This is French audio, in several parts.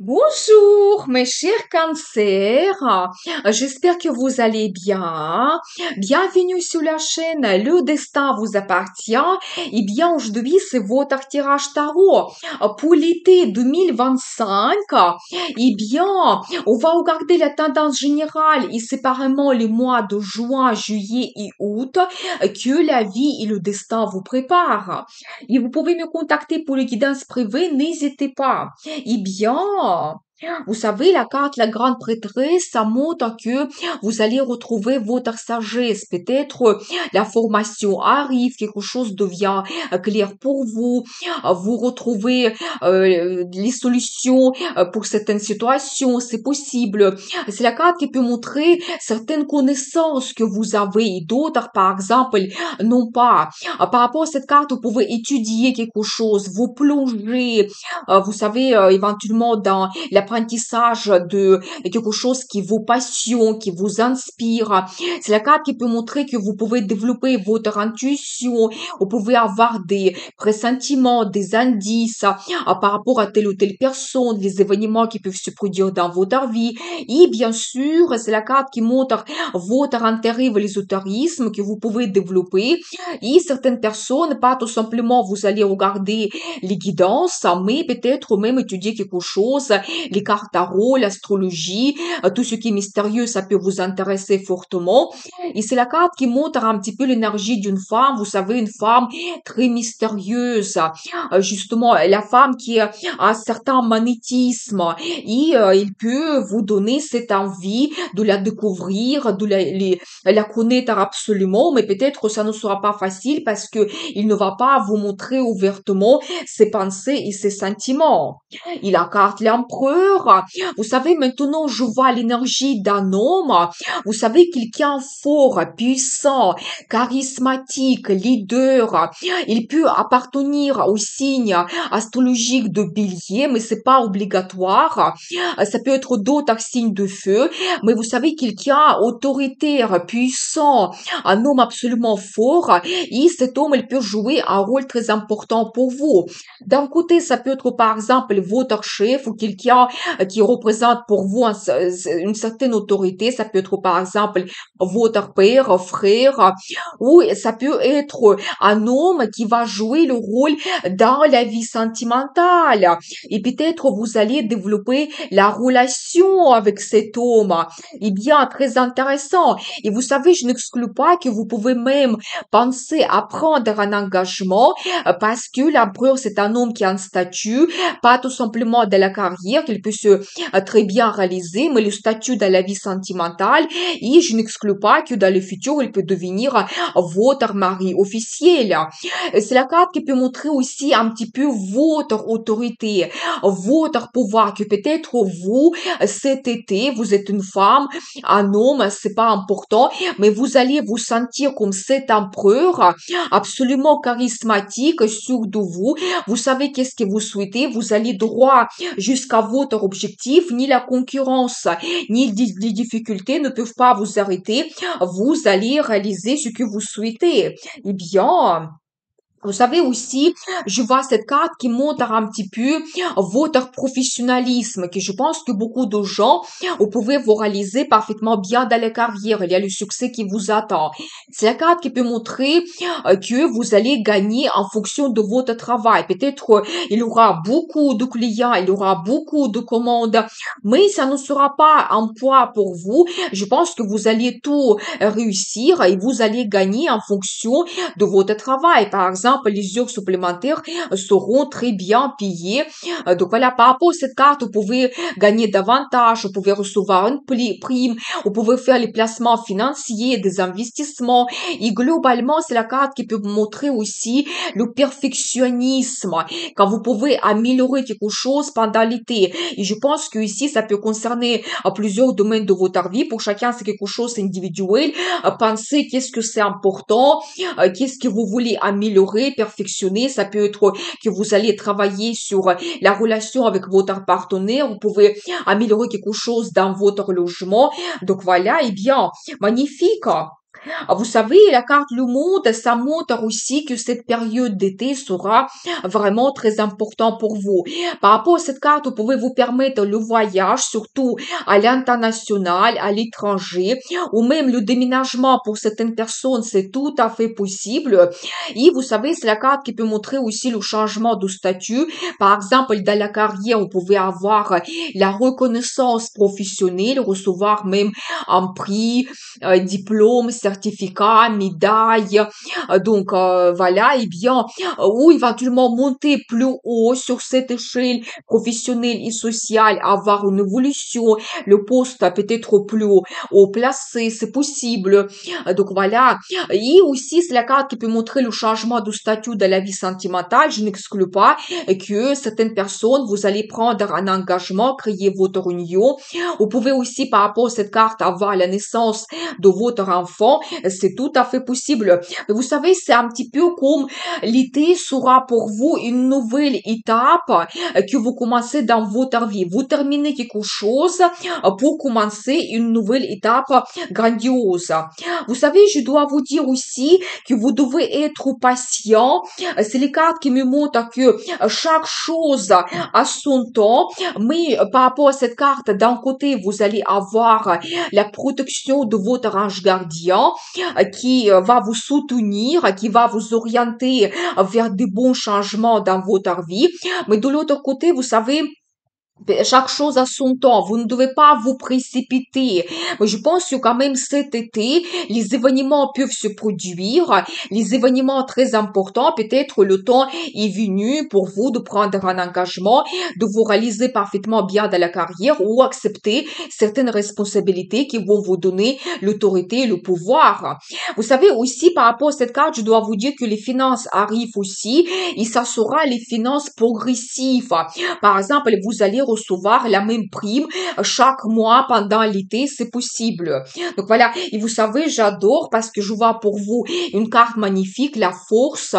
Bonjour, mes chers cancers. J'espère que vous allez bien. Bienvenue sur la chaîne Le Destin vous appartient. Eh bien, aujourd'hui, c'est votre tirage tarot pour l'été 2025. Eh bien, on va regarder la tendance générale et séparément les mois de juin, juillet et août que la vie et le destin vous préparent. Et vous pouvez me contacter pour les guidances privées, n'hésitez pas. Eh bien, vous savez, la carte, la grande prêtresse, ça montre que vous allez retrouver votre sagesse. Peut-être la formation arrive, quelque chose devient clair pour vous. Vous retrouvez les solutions pour certaines situations, c'est possible. C'est la carte qui peut montrer certaines connaissances que vous avez et d'autres, par exemple, non pas. Par rapport à cette carte, vous pouvez étudier quelque chose, vous plonger, vous savez, éventuellement dans l'apprentissage de quelque chose qui vous passionne, qui vous inspire. C'est la carte qui peut montrer que vous pouvez développer votre intuition, vous pouvez avoir des pressentiments, des indices par rapport à telle ou telle personne, les événements qui peuvent se produire dans votre vie. Et bien sûr, c'est la carte qui montre votre intérêt vers l'ésotérisme que vous pouvez développer. Et certaines personnes, pas tout simplement, vous allez regarder les guidances, mais peut-être même étudier quelque chose, les cartes tarot, l'astrologie, tout ce qui est mystérieux, ça peut vous intéresser fortement. Et c'est la carte qui montre un petit peu l'énergie d'une femme, vous savez, une femme très mystérieuse, justement, la femme qui a un certain magnétisme, et il peut vous donner cette envie de la découvrir, de la connaître absolument, mais peut-être ça ne sera pas facile parce que il ne va pas vous montrer ouvertement ses pensées et ses sentiments. Il a carte l'empereur. Vous savez, maintenant, je vois l'énergie d'un homme. Vous savez, quelqu'un fort, puissant, charismatique, leader. Il peut appartenir au signe astrologique de Bélier, mais c'est pas obligatoire. Ça peut être d'autres signes de feu. Mais vous savez, quelqu'un autoritaire, puissant, un homme absolument fort. Et cet homme, il peut jouer un rôle très important pour vous. D'un côté, ça peut être par exemple votre chef ou quelqu'un qui représente pour vous une certaine autorité. Ça peut être par exemple votre père, frère, ou ça peut être un homme qui va jouer le rôle dans la vie sentimentale. Et peut-être vous allez développer la relation avec cet homme. Eh bien, très intéressant. Et vous savez, je n'exclus pas que vous pouvez même penser à prendre un engagement parce que l'empereur, c'est un homme qui a un statut, pas tout simplement de la carrière, qu'il peut se très bien réaliser, mais le statut dans la vie sentimentale. Et je n'exclus pas que dans le futur, il peut devenir votre mari officiel. C'est la carte qui peut montrer aussi un petit peu votre autorité, votre pouvoir, que peut-être vous, cet été, vous êtes une femme, un homme, c'est pas important, mais vous allez vous sentir comme cet empereur, absolument charismatique, sûr de vous. Vous savez qu'est-ce que vous souhaitez. Vous allez droit jusqu'à votre objectif. Ni la concurrence, ni les difficultés ne peuvent pas vous arrêter. Vous allez réaliser ce que vous souhaitez. Eh bien, vous savez aussi, je vois cette carte qui montre un petit peu votre professionnalisme, que je pense que beaucoup de gens, vous pouvez vous réaliser parfaitement bien dans la carrière. Il y a le succès qui vous attend. C'est la carte qui peut montrer que vous allez gagner en fonction de votre travail. Peut-être il y aura beaucoup de clients, il y aura beaucoup de commandes, mais ça ne sera pas un poids pour vous. Je pense que vous allez tout réussir et vous allez gagner en fonction de votre travail. Par exemple, les heures supplémentaires seront très bien payées. Donc voilà, par rapport à cette carte, vous pouvez gagner davantage, vous pouvez recevoir une prime, vous pouvez faire les placements financiers, des investissements. Et globalement, c'est la carte qui peut montrer aussi le perfectionnisme, quand vous pouvez améliorer quelque chose pendant l'été. Et je pense que ici, ça peut concerner plusieurs domaines de votre vie. Pour chacun, c'est quelque chose individuel. Pensez qu'est-ce que c'est important, qu'est-ce que vous voulez améliorer, perfectionner. Ça peut être que vous allez travailler sur la relation avec votre partenaire. Vous pouvez améliorer quelque chose dans votre logement. Donc voilà, eh bien, magnifique. Vous savez, la carte Le Monde, ça montre aussi que cette période d'été sera vraiment très importante pour vous. Par rapport à cette carte, vous pouvez vous permettre le voyage, surtout à l'international, à l'étranger, ou même le déménagement pour certaines personnes, c'est tout à fait possible. Et vous savez, c'est la carte qui peut montrer aussi le changement de statut. Par exemple, dans la carrière, vous pouvez avoir la reconnaissance professionnelle, recevoir même un prix, diplôme, certificat, médaille. Voilà, et bien, ou éventuellement monter plus haut sur cette échelle professionnelle et sociale, avoir une évolution, le poste peut-être plus haut placé, c'est possible. Donc voilà. Et aussi, c'est la carte qui peut montrer le changement de statut de la vie sentimentale. Je n'exclus pas que certaines personnes, vous allez prendre un engagement, créer votre union. Vous pouvez aussi, par rapport à cette carte, avoir la naissance de votre enfant, c'est tout à fait possible. Mais vous savez, c'est un petit peu comme l'été sera pour vous une nouvelle étape que vous commencez dans votre vie. Vous terminez quelque chose pour commencer une nouvelle étape grandiose. Vous savez, je dois vous dire aussi que vous devez être patient. C'est les cartes qui me montrent que chaque chose a son temps, mais par rapport à cette carte, d'un côté, vous allez avoir la protection de votre ange gardien qui va vous soutenir, qui va vous orienter vers de bons changements dans votre vie. Mais de l'autre côté, vous savez, chaque chose a son temps. Vous ne devez pas vous précipiter. Mais je pense que quand même cet été, les événements peuvent se produire. Les événements très importants, peut-être le temps est venu pour vous de prendre un engagement, de vous réaliser parfaitement bien dans la carrière ou accepter certaines responsabilités qui vont vous donner l'autorité et le pouvoir. Vous savez aussi, par rapport à cette carte, je dois vous dire que les finances arrivent aussi et ça sera les finances progressives. Par exemple, vous allez recevoir la même prime chaque mois pendant l'été, c'est possible. Donc voilà, et vous savez, j'adore parce que je vois pour vous une carte magnifique, la force,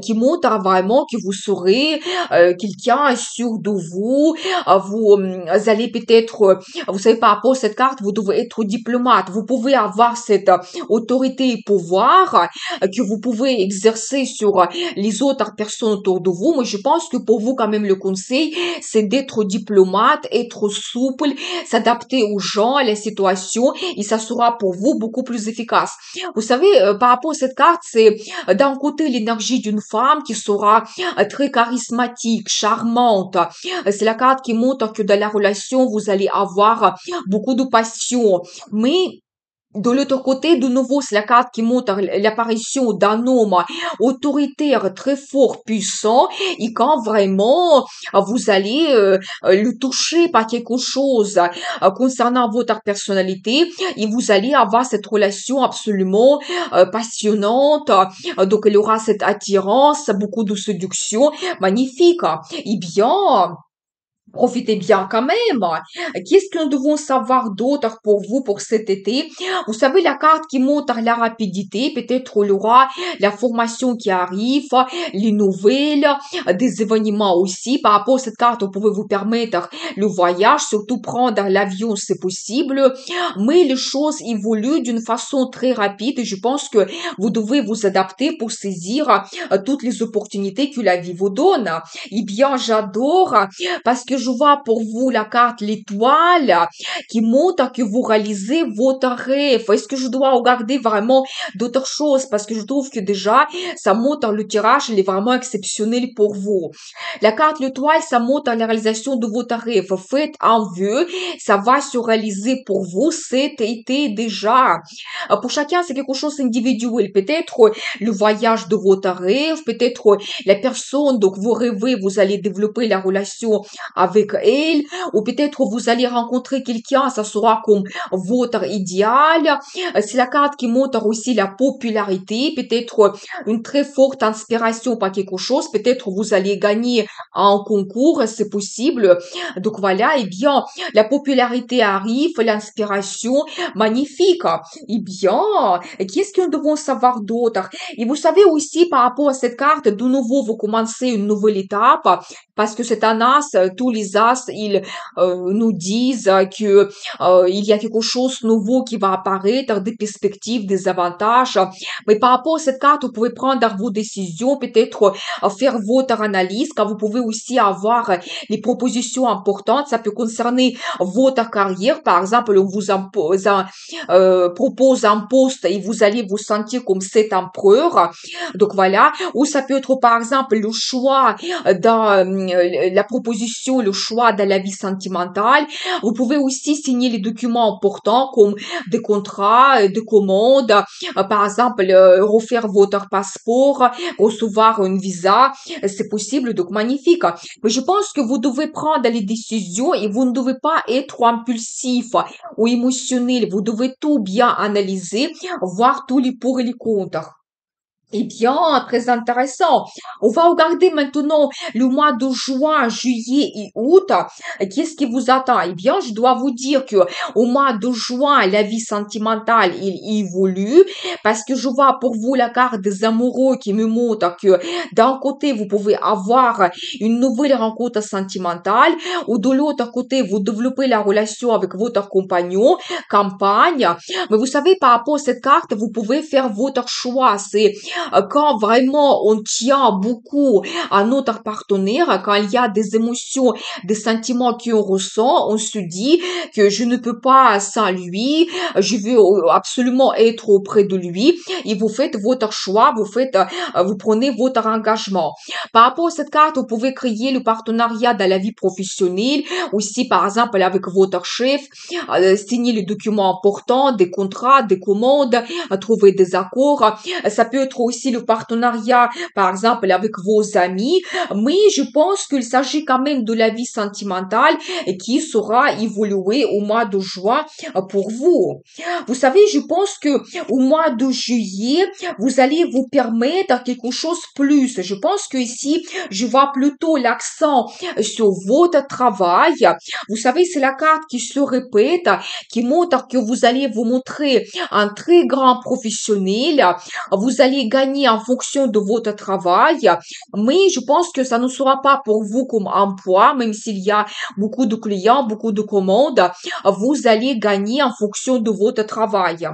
qui montre vraiment que vous serez quelqu'un sûr de vous. Vous allez peut-être, vous savez, par rapport à cette carte, vous devez être diplomate. Vous pouvez avoir cette autorité et pouvoir que vous pouvez exercer sur les autres personnes autour de vous. Mais je pense que pour vous, quand même, le conseil, c'est d'être diplomate, être souple, s'adapter aux gens, à la situation, et ça sera pour vous beaucoup plus efficace. Vous savez, par rapport à cette carte, c'est d'un côté l'énergie d'une femme qui sera très charismatique, charmante. C'est la carte qui montre que dans la relation, vous allez avoir beaucoup de passion. Mais de l'autre côté, de nouveau, c'est la carte qui montre l'apparition d'un homme autoritaire, très fort, puissant, et quand vraiment vous allez le toucher par quelque chose concernant votre personnalité, et vous allez avoir cette relation absolument passionnante. Donc, il y aura cette attirance, beaucoup de séduction, magnifique. Eh bien, profitez bien quand même. Qu'est-ce que nous devons savoir d'autre pour vous pour cet été? Vous savez, la carte qui montre la rapidité, peut-être il y aura la formation qui arrive, les nouvelles, des événements aussi. Par rapport à cette carte, vous pouvez vous permettre le voyage, surtout prendre l'avion, c'est possible. Mais les choses évoluent d'une façon très rapide et je pense que vous devez vous adapter pour saisir toutes les opportunités que la vie vous donne. Eh bien, j'adore parce que je vois pour vous la carte l'étoile qui montre que vous réalisez votre rêve. Est-ce que je dois regarder vraiment d'autres choses parce que je trouve que déjà ça montre le tirage, il est vraiment exceptionnel pour vous. La carte l'étoile, ça montre la réalisation de votre rêve. Faites un vœu, ça va se réaliser pour vous cet été déjà. Pour chacun, c'est quelque chose d'individuel. Peut-être le voyage de votre rêve, peut-être la personne, donc vous rêvez, vous allez développer la relation avec elle, ou peut-être vous allez rencontrer quelqu'un, ça sera comme votre idéal. C'est la carte qui montre aussi la popularité, peut-être une très forte inspiration par quelque chose, peut-être vous allez gagner un concours, c'est possible. Donc voilà, eh bien, la popularité arrive, l'inspiration, magnifique. Eh bien, qu'est-ce que nous devons savoir d'autre? Et vous savez aussi, par rapport à cette carte, de nouveau, vous commencez une nouvelle étape. Parce que c'est un as, tous les as, ils nous disent que il y a quelque chose de nouveau qui va apparaître, des perspectives, des avantages. Mais par rapport à cette carte, vous pouvez prendre vos décisions, peut-être faire votre analyse, car vous pouvez aussi avoir les propositions importantes. Ça peut concerner votre carrière. Par exemple, on vous propose un poste et vous allez vous sentir comme cet empereur. Donc voilà. Ou ça peut être, par exemple, le choix dans la proposition, le choix dans la vie sentimentale. Vous pouvez aussi signer les documents importants comme des contrats, des commandes, par exemple, refaire votre passeport, recevoir un visa, c'est possible, donc magnifique. Mais je pense que vous devez prendre les décisions et vous ne devez pas être impulsif ou émotionnel. Vous devez tout bien analyser, voir tous les pour et les contre. Eh bien, très intéressant. On va regarder maintenant le mois de juin, juillet et août. Qu'est-ce qui vous attend? Eh bien, je dois vous dire que au mois de juin, la vie sentimentale, il évolue parce que je vois pour vous la carte des amoureux qui me montre que d'un côté, vous pouvez avoir une nouvelle rencontre sentimentale ou de l'autre côté, vous développez la relation avec votre compagnon, campagne. Mais vous savez, par rapport à cette carte, vous pouvez faire votre choix. C'est quand vraiment on tient beaucoup à notre partenaire, quand il y a des émotions, des sentiments qu'on ressent, on se dit que je ne peux pas sans lui, je veux absolument être auprès de lui, et vous faites votre choix, vous prenez votre engagement. Par rapport à cette carte, vous pouvez créer le partenariat dans la vie professionnelle, aussi par exemple avec votre chef, signer les documents importants, des contrats, des commandes, trouver des accords. Ça peut être aussi le partenariat, par exemple, avec vos amis, mais je pense qu'il s'agit quand même de la vie sentimentale qui sera évoluée au mois de juin pour vous. Vous savez, je pense que au mois de juillet, vous allez vous permettre quelque chose plus. Je pense que ici, je vois plutôt l'accent sur votre travail. Vous savez, c'est la carte qui se répète, qui montre que vous allez vous montrer un très grand professionnel. Vous allez gagner en fonction de votre travail, mais je pense que ça ne sera pas pour vous comme emploi, même s'il y a beaucoup de clients, beaucoup de commandes, vous allez gagner en fonction de votre travail.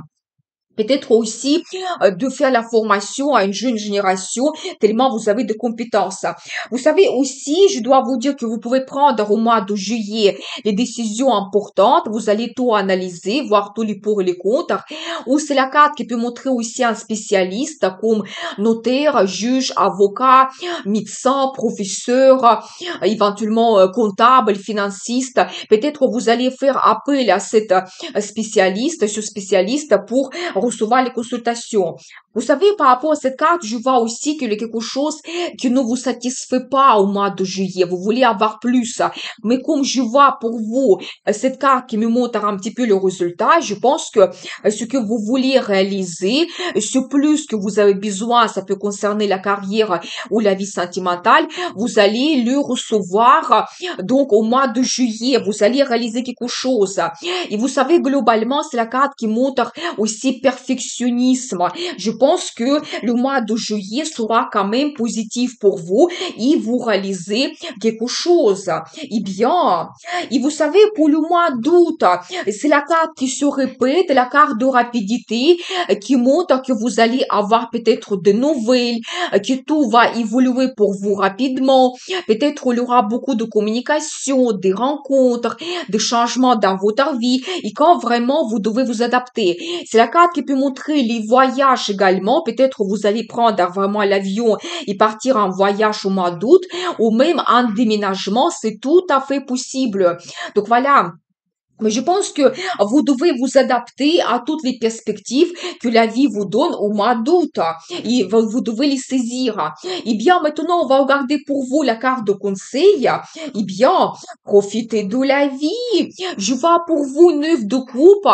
Peut-être aussi de faire la formation à une jeune génération, tellement vous avez de compétences. Vous savez aussi, je dois vous dire que vous pouvez prendre au mois de juillet les décisions importantes. Vous allez tout analyser, voir tous les pour et les contre. Ou c'est la carte qui peut montrer aussi un spécialiste comme notaire, juge, avocat, médecin, professeur, éventuellement comptable, financiste. Peut-être vous allez faire appel à cette spécialiste, ce spécialiste pour recevoir les consultations. Vous savez, par rapport à cette carte, je vois aussi qu'il y a quelque chose qui ne vous satisfait pas au mois de juillet. Vous voulez avoir plus. Mais comme je vois pour vous cette carte qui me montre un petit peu le résultat, je pense que ce que vous voulez réaliser, ce plus que vous avez besoin, ça peut concerner la carrière ou la vie sentimentale, vous allez le recevoir. Donc, au mois de juillet, vous allez réaliser quelque chose. Et vous savez, globalement, c'est la carte qui montre aussi perfectionnisme. Je pense que le mois de juillet sera quand même positif pour vous et vous réalisez quelque chose. Eh bien, et vous savez, pour le mois d'août, c'est la carte qui se répète, la carte de rapidité qui montre que vous allez avoir peut-être de nouvelles, que tout va évoluer pour vous rapidement. Peut-être il y aura beaucoup de communication, des rencontres, des changements dans votre vie et quand vraiment vous devez vous adapter. C'est la carte qui peut montrer les voyages également. Peut-être vous allez prendre vraiment l'avion et partir en voyage au mois d'août ou même en déménagement. C'est tout à fait possible. Donc voilà. Mais je pense que vous devez vous adapter à toutes les perspectives que la vie vous donne au mois d'août. Et vous devez les saisir. Eh bien, maintenant, on va regarder pour vous la carte de conseil. Eh bien, profitez de la vie. Je vois pour vous une œuvre de coupe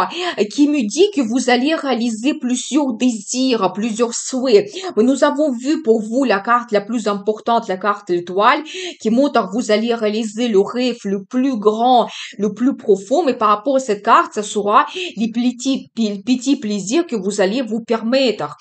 qui me dit que vous allez réaliser plusieurs désirs, plusieurs souhaits. Mais nous avons vu pour vous la carte la plus importante, la carte étoile, qui montre que vous allez réaliser le rêve le plus grand, le plus profond, mais par rapport à cette carte, ça sera les petits plaisirs que vous allez vous permettre.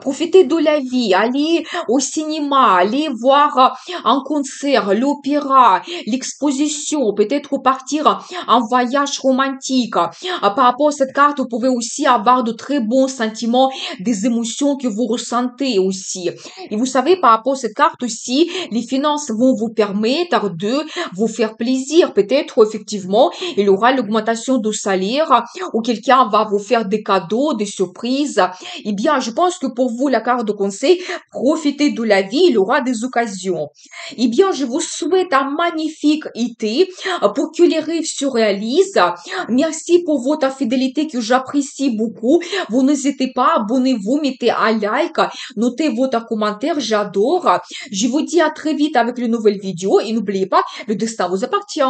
Profitez de la vie, allez au cinéma, allez voir un concert, l'opéra, l'exposition, peut-être partir en voyage romantique. Par rapport à cette carte, vous pouvez aussi avoir de très bons sentiments, des émotions que vous ressentez aussi. Et vous savez, par rapport à cette carte aussi, les finances vont vous permettre de vous faire plaisir. Peut-être, effectivement, il y aura l'augmentation de salaire ou quelqu'un va vous faire des cadeaux, des surprises. Eh bien, je pense que pour vous, la carte de conseil, profitez de la vie, il y aura des occasions. Eh bien, je vous souhaite un magnifique été pour que les rêves se réalisent. Merci pour votre fidélité que j'apprécie beaucoup. Vous n'hésitez pas, abonnez-vous, mettez un like, notez votre commentaire, j'adore. Je vous dis à très vite avec une nouvelle vidéo et n'oubliez pas, le destin vous appartient.